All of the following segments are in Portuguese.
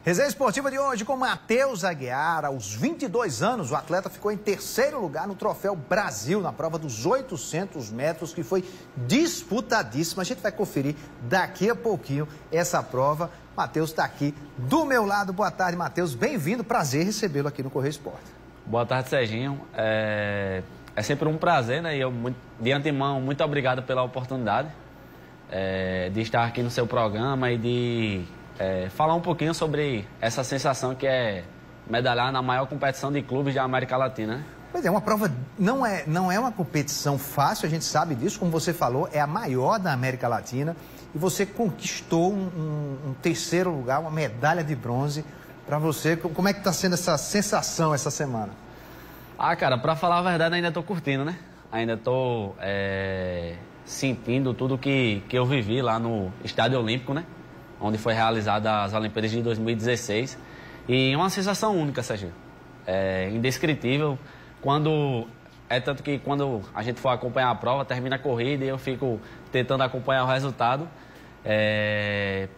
Resenha esportiva de hoje com Matheus Aguiar. Aos 22 anos, o atleta ficou em terceiro lugar no Troféu Brasil, na prova dos 800 metros, que foi disputadíssima. A gente vai conferir daqui a pouquinho essa prova. Matheus está aqui do meu lado. Boa tarde, Matheus. Bem-vindo. Prazer recebê-lo aqui no Correio Esporte. Boa tarde, Serginho. É sempre um prazer, né? E eu, de antemão, muito obrigado pela oportunidade de estar aqui no seu programa e de falar um pouquinho sobre essa sensação que é medalhar na maior competição de clubes da América Latina, né? Pois é, uma prova não é uma competição fácil, a gente sabe disso, como você falou, é a maior da América Latina e você conquistou um terceiro lugar, uma medalha de bronze para você. Como é que está sendo essa sensação essa semana? Ah, cara, para falar a verdade, ainda estou curtindo, né? Ainda estou sentindo tudo que eu vivi lá no Estádio Olímpico, né? Onde foi realizada as Olimpíadas de 2016. E é uma sensação única, Serginho. É indescritível. Tanto que quando a gente for acompanhar a prova, termina a corrida e eu fico tentando acompanhar o resultado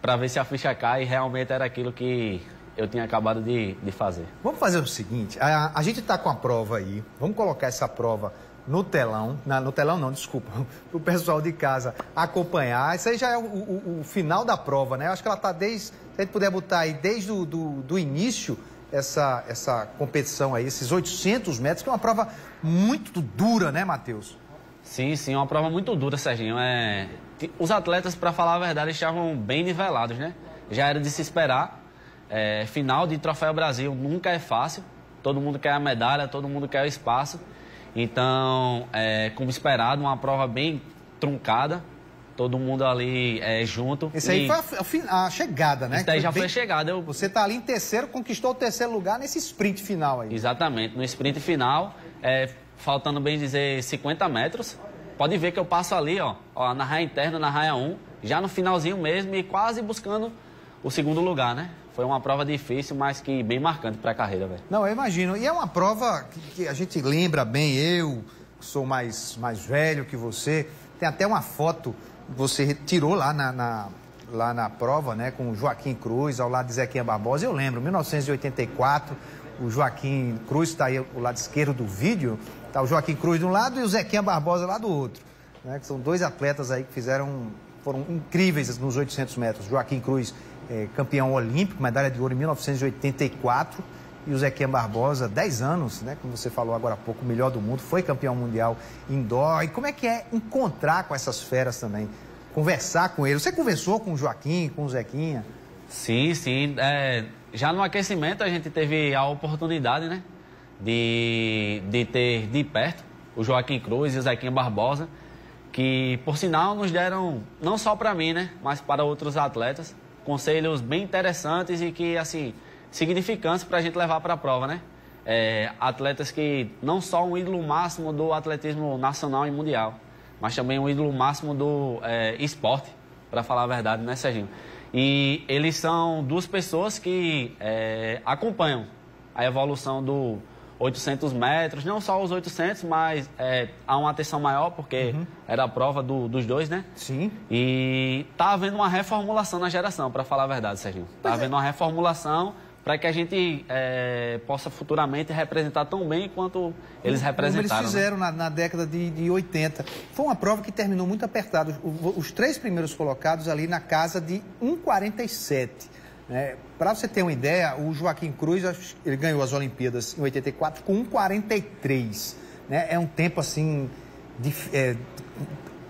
para ver se a ficha cai e realmente era aquilo que eu tinha acabado de fazer. Vamos fazer o seguinte, a gente está com a prova aí, vamos colocar essa prova no telão, no telão não, desculpa, para o pessoal de casa acompanhar. Isso aí já é o final da prova, né? Eu acho que ela está se a gente puder botar aí desde do início essa competição aí, esses 800 metros, que é uma prova muito dura, né, Matheus? Sim, uma prova muito dura, Serginho. Os atletas, para falar a verdade, estavam bem nivelados, né? Já era de se esperar. Final de Troféu Brasil nunca é fácil. Todo mundo quer a medalha, todo mundo quer o espaço. Então, como esperado, uma prova bem truncada, todo mundo ali junto. Isso aí foi a chegada, né? Isso daí já foi a chegada. Você está ali em terceiro, conquistou o terceiro lugar nesse sprint final aí. Exatamente, no sprint final, faltando bem dizer 50 metros. Pode ver que eu passo ali, ó, na raia interna, na raia 1, já no finalzinho mesmo e quase buscando o segundo lugar, né? Foi uma prova difícil, mas que bem marcante para a carreira, velho. Não, eu imagino. E é uma prova que a gente lembra bem, eu sou mais velho que você. Tem até uma foto que você tirou lá na prova, né? Com o Joaquim Cruz, ao lado de Zequinha Barbosa. Eu lembro, 1984, o Joaquim Cruz está aí ao lado esquerdo do vídeo. Está o Joaquim Cruz de um lado e o Zequinha Barbosa lá do outro. Né? Que são dois atletas aí que foram incríveis nos 800 metros. Joaquim Cruz, campeão olímpico, medalha de ouro em 1984, e o Zequinha Barbosa, 10 anos, né, como você falou agora há pouco, o melhor do mundo, foi campeão mundial indoor. E como é que é encontrar com essas feras também, conversar com eles? Você conversou com o Joaquim, com o Zequinha? Sim, já no aquecimento a gente teve a oportunidade, né, de ter de perto o Joaquim Cruz e o Zequinha Barbosa, que por sinal nos deram, não só para mim, né, mas para outros atletas, conselhos bem interessantes e que, assim, significantes para a gente levar para a prova, né? Atletas que não só um ídolo máximo do atletismo nacional e mundial, mas também um ídolo máximo do esporte, para falar a verdade, né, Serginho? E eles são duas pessoas que acompanham a evolução do 800 metros, não só os 800, mas há uma atenção maior, porque era a prova dos dois, né? Sim. E tá havendo uma reformulação na geração, para falar a verdade, Serginho. Tá havendo uma reformulação para que a gente possa futuramente representar tão bem quanto eles representaram. Como eles fizeram, né? na década de 80. Foi uma prova que terminou muito apertada. Os três primeiros colocados ali na casa de 1,47. Para você ter uma ideia, o Joaquim Cruz, ele ganhou as Olimpíadas em 84 com 1,43. Né? É um tempo, assim,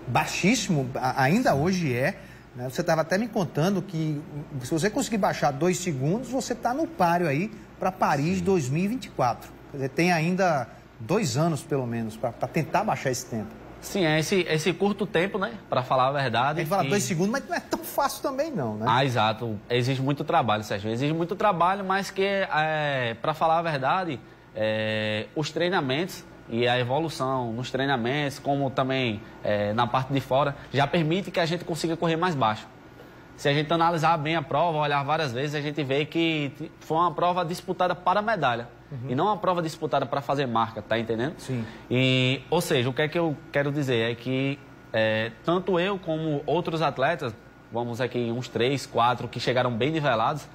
baixíssimo, ainda hoje é. Né? Você estava até me contando que se você conseguir baixar 2 segundos, você está no páreo aí para Paris 2024. Quer dizer, tem ainda 2 anos, pelo menos, para tentar baixar esse tempo. Sim, esse curto tempo, né? Para falar a verdade. A gente fala 2 segundos, mas não é tão fácil também, não, né? Ah, exato. Exige muito trabalho, Sérgio. Exige muito trabalho, mas que, para falar a verdade, os treinamentos e a evolução nos treinamentos, como também na parte de fora, já permite que a gente consiga correr mais baixo. Se a gente analisar bem a prova, olhar várias vezes, a gente vê que foi uma prova disputada para medalha. E não uma prova disputada para fazer marca, tá entendendo? Sim. E, ou seja, o que é que eu quero dizer é que tanto eu como outros atletas, vamos aqui uns 3, 4 que chegaram bem nivelados,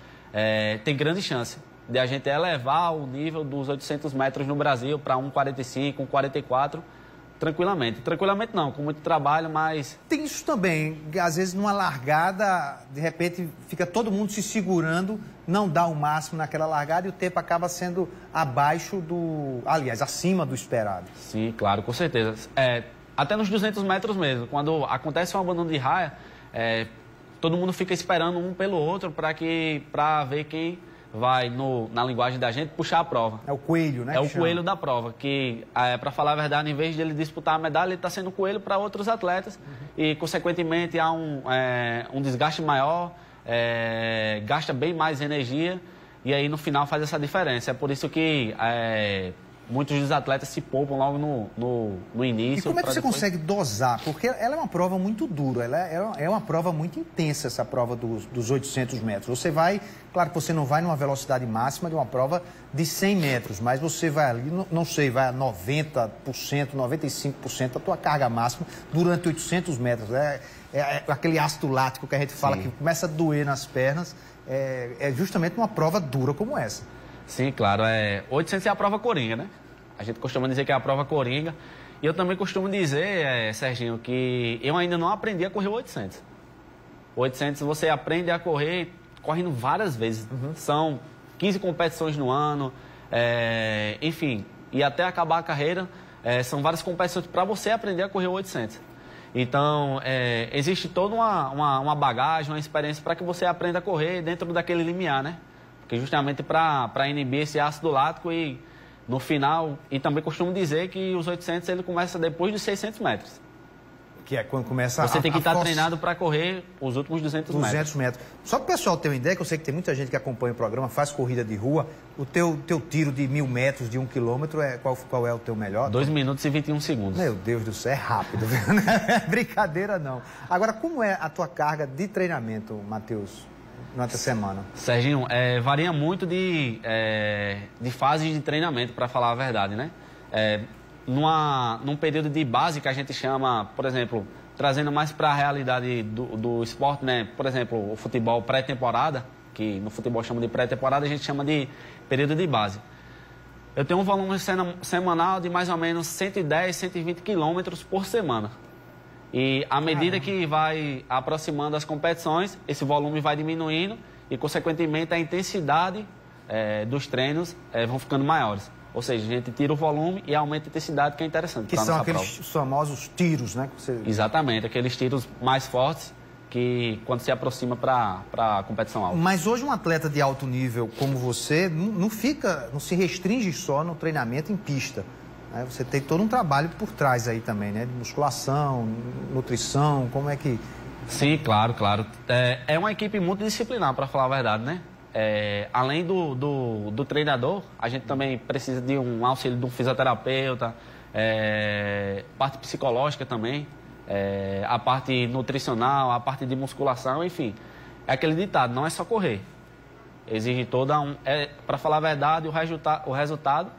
tem grande chance de a gente elevar o nível dos 800 metros no Brasil para 1,45, 1,44, tranquilamente. Tranquilamente não, com muito trabalho, mas... Tem isso também, que às vezes numa largada, de repente fica todo mundo se segurando, não dá o máximo naquela largada e o tempo acaba sendo abaixo do... Aliás, acima do esperado. Sim, claro, com certeza. Até nos 200 metros mesmo, quando acontece um abandono de raia, todo mundo fica esperando um pelo outro para ver quem vai, na linguagem da gente, puxar a prova. É o coelho, né? É o coelho da prova, que, para falar a verdade, em vez de ele disputar a medalha, ele está sendo coelho para outros atletas e, consequentemente, há um desgaste maior, gasta bem mais energia e aí, no final, faz essa diferença. É por isso que muitos dos atletas se poupam logo no início. E como é que você consegue dosar? Porque ela é uma prova muito dura, ela é uma prova muito intensa, essa prova dos 800 metros. Você vai, claro que você não vai numa velocidade máxima de uma prova de 100 metros, mas você vai ali, não sei, vai a 90%, 95% da tua carga máxima durante 800 metros. É aquele ácido lático que a gente fala, que começa a doer nas pernas. É justamente uma prova dura como essa. Sim, claro. 800 é a prova coringa, né? A gente costuma dizer que é a prova coringa. E eu também costumo dizer, Serginho, que eu ainda não aprendi a correr o 800. O 800 você aprende a correr correndo várias vezes. São 15 competições no ano, enfim. E até acabar a carreira, são várias competições para você aprender a correr o 800. Então, existe toda uma bagagem, uma experiência para que você aprenda a correr dentro daquele limiar, né? Porque justamente para inibir esse ácido lático e no final... E também costumo dizer que os 800 ele começa depois dos 600 metros. Que é quando começa Você tem que estar treinado para correr os últimos 200 metros. Só para o pessoal ter uma ideia, que eu sei que tem muita gente que acompanha o programa, faz corrida de rua. O teu tiro de 1000 metros, de 1 quilômetro, qual é o teu melhor? 2 minutos e 21 segundos. Meu Deus do céu, é rápido, viu? Não é brincadeira, não. Agora, como é a tua carga de treinamento, Matheus, durante a semana? Serginho, varia muito de fases de treinamento, para falar a verdade, né? Num período de base que a gente chama, por exemplo, trazendo mais para a realidade do esporte, né? Por exemplo, o futebol pré-temporada, que no futebol chama de pré-temporada, a gente chama de período de base. Eu tenho um volume semanal de mais ou menos 110, 120 quilômetros por semana. E à medida que vai aproximando as competições, esse volume vai diminuindo e, consequentemente, a intensidade dos treinos vão ficando maiores. Ou seja, a gente tira o volume e aumenta a intensidade, que é interessante. Que são aqueles famosos tiros, né? Exatamente, aqueles tiros mais fortes que quando se aproxima para a competição alta. Mas hoje um atleta de alto nível como você não se restringe só no treinamento em pista. Né? Você tem todo um trabalho por trás aí também, né? De musculação, nutrição, como é que... Sim, claro. É uma equipe multidisciplinar, para falar a verdade, né? Além do treinador, a gente também precisa de um auxílio de um fisioterapeuta, parte psicológica também, a parte nutricional, a parte de musculação, enfim. É aquele ditado, não é só correr. Exige para falar a verdade, o resultado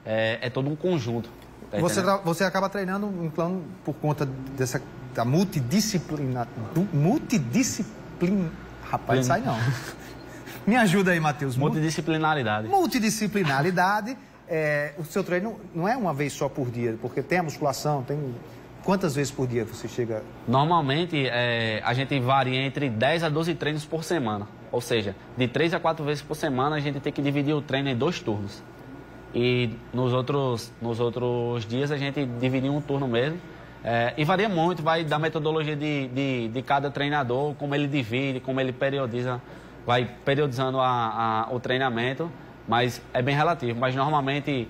é todo um conjunto. Tá você acaba treinando um plano por conta da multidisciplina. Rapaz, sai não. Me ajuda aí, Matheus. Multidisciplinaridade. Multidisciplinaridade. O seu treino não é uma vez só por dia, porque tem a musculação, tem... Quantas vezes por dia você chega? Normalmente, a gente varia entre 10 a 12 treinos por semana. Ou seja, de 3 a 4 vezes por semana, a gente tem que dividir o treino em 2 turnos. E nos outros dias, a gente divide em um turno mesmo. E varia muito, vai da metodologia de cada treinador, como ele divide, como ele periodiza... Vai periodizando o treinamento, mas é bem relativo. Mas, normalmente,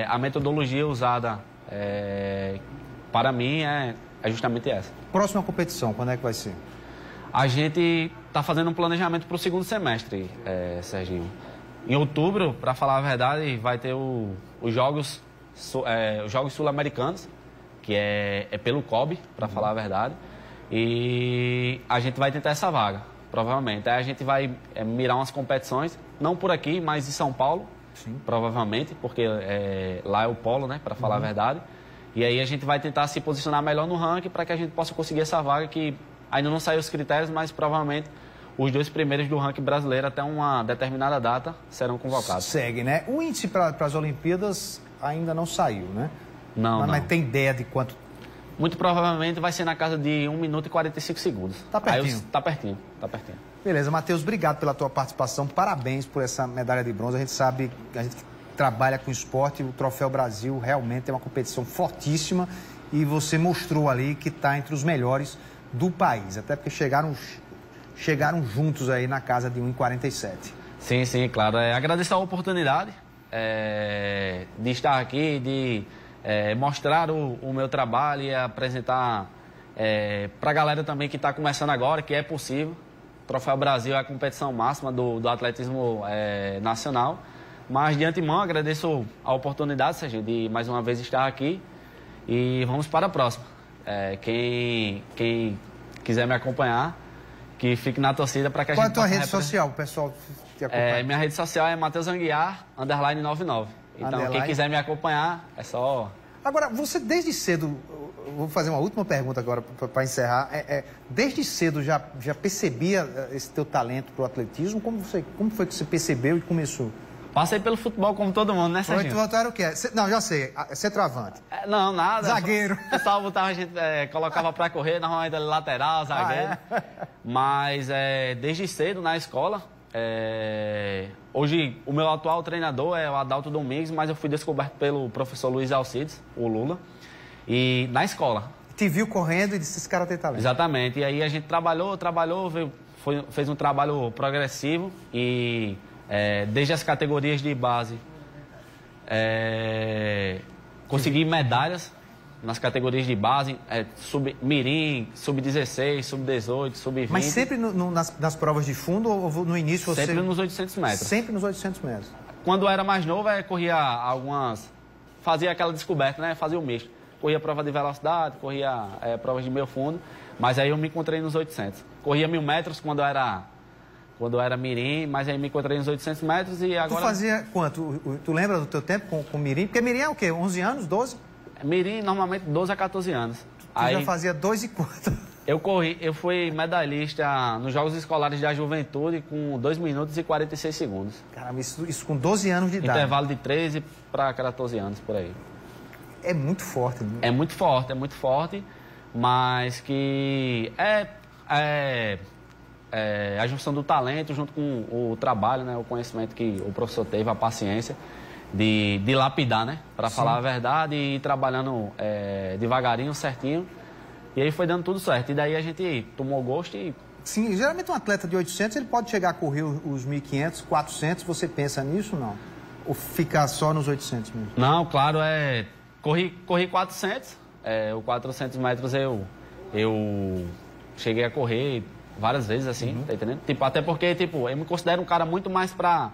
a metodologia usada para mim é justamente essa. Próxima competição, quando é que vai ser? A gente está fazendo um planejamento para o segundo semestre, Serginho. Em outubro, para falar a verdade, vai ter os Jogos Sul-Americanos, que é pelo COB, para falar a verdade. E a gente vai tentar essa vaga. Provavelmente. Aí a gente vai mirar umas competições, não por aqui, mas em São Paulo, sim, provavelmente, porque lá é o polo, né, para falar a verdade. E aí a gente vai tentar se posicionar melhor no ranking para que a gente possa conseguir essa vaga, que ainda não saiu os critérios, mas provavelmente os 2 primeiros do ranking brasileiro até uma determinada data serão convocados. Segue, né? O índice para as Olimpíadas ainda não saiu, né? Não, mas tem ideia de quanto? Muito provavelmente vai ser na casa de 1 minuto e 45 segundos. Tá pertinho. Tá pertinho. Beleza, Matheus, obrigado pela tua participação. Parabéns por essa medalha de bronze. A gente sabe, a gente trabalha com esporte, o Troféu Brasil realmente é uma competição fortíssima e você mostrou ali que está entre os melhores do país. Até porque chegaram juntos aí na casa de 1,47. Sim, claro. Agradecer a oportunidade de estar aqui, de mostrar o meu trabalho e apresentar para a galera também que está começando agora, que é possível. O Troféu Brasil é a competição máxima do atletismo nacional. Mas, de antemão, agradeço a oportunidade, Serginho, de mais uma vez estar aqui. E vamos para a próxima. Quem quiser me acompanhar, que fique na torcida para que a gente... Qual é a tua rede social, o pessoal te acompanha? Minha rede social é Matheus Anguiar, _99. Então, quem quiser me acompanhar, é só... Agora, você desde cedo... Vou fazer uma última pergunta agora para encerrar. Desde cedo já percebia esse teu talento para o atletismo? Como foi que você percebeu e começou? Passei pelo futebol como todo mundo, né, Serginho? Tu era o quê? Não, já sei. Centroavante. Não, nada. Zagueiro. O pessoal botava, a gente colocava para correr, normalmente lateral, zagueiro. Mas desde cedo na escola, hoje o meu atual treinador é o Adalto Domingues, mas eu fui descoberto pelo professor Luiz Alcides, o Lula, e na escola. Te viu correndo e disse, esse cara tem talento. Exatamente. E aí a gente trabalhou, fez um trabalho progressivo e... desde as categorias de base, consegui medalhas nas categorias de base, mirim, sub-16, sub-18, sub-20. Mas sempre nas provas de fundo ou no início você... Sempre nos 800 metros. Sempre nos 800 metros. Quando eu era mais novo, corria fazia aquela descoberta, né? Fazia o misto. Corria prova de velocidade, corria provas de meio fundo, mas aí eu me encontrei nos 800. Corria 1000 metros quando eu era mirim, mas aí me encontrei nos 800 metros e agora... Tu fazia quanto? Tu lembra do teu tempo com mirim? Porque mirim é o quê? 11 anos, 12? Mirim, normalmente, 12 a 14 anos. Tu já fazia 2 e quanto? Eu fui medalhista nos Jogos Escolares da Juventude com 2 minutos e 46 segundos. Caramba, isso com 12 anos de idade. Intervalo de 13 para 14 anos, por aí. É muito forte, né? É muito forte, mas que a junção do talento junto com o trabalho, né, o conhecimento que o professor teve, a paciência de lapidar, né, para falar a verdade e ir trabalhando devagarinho, certinho. E aí foi dando tudo certo. E daí a gente tomou gosto e... Sim, geralmente um atleta de 800, ele pode chegar a correr os 1.500, 400, você pensa nisso ou não? Ou ficar só nos 800 mesmo? Não, claro, corri 400, o 400 metros eu cheguei a correr várias vezes, assim, tá entendendo? Até porque, eu me considero um cara muito mais para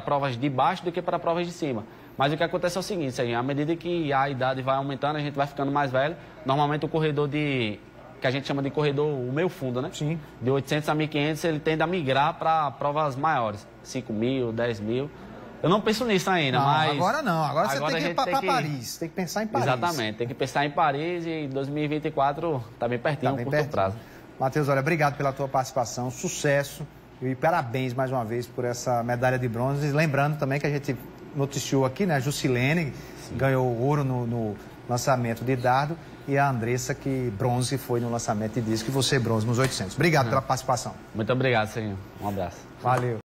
provas de baixo do que para provas de cima. Mas o que acontece é o seguinte, à medida que a idade vai aumentando, a gente vai ficando mais velho. Normalmente o corredor que a gente chama de corredor, o meio fundo, né? Sim. De 800 a 1.500, ele tende a migrar para provas maiores, 5.000, 10.000. Eu não penso nisso ainda, mas... Agora não, agora você tem que ir para Paris, tem que pensar em Paris. Exatamente, tem que pensar em Paris e 2024 está bem pertinho, curto prazo. Matheus, olha, obrigado pela tua participação, sucesso e parabéns mais uma vez por essa medalha de bronze. Lembrando também que a gente noticiou aqui, né, a Jusilene ganhou ouro no lançamento de dardo e a Andressa que bronze foi no lançamento de disco e você bronze nos 800. Obrigado pela participação. Muito obrigado, senhor. Um abraço. Valeu.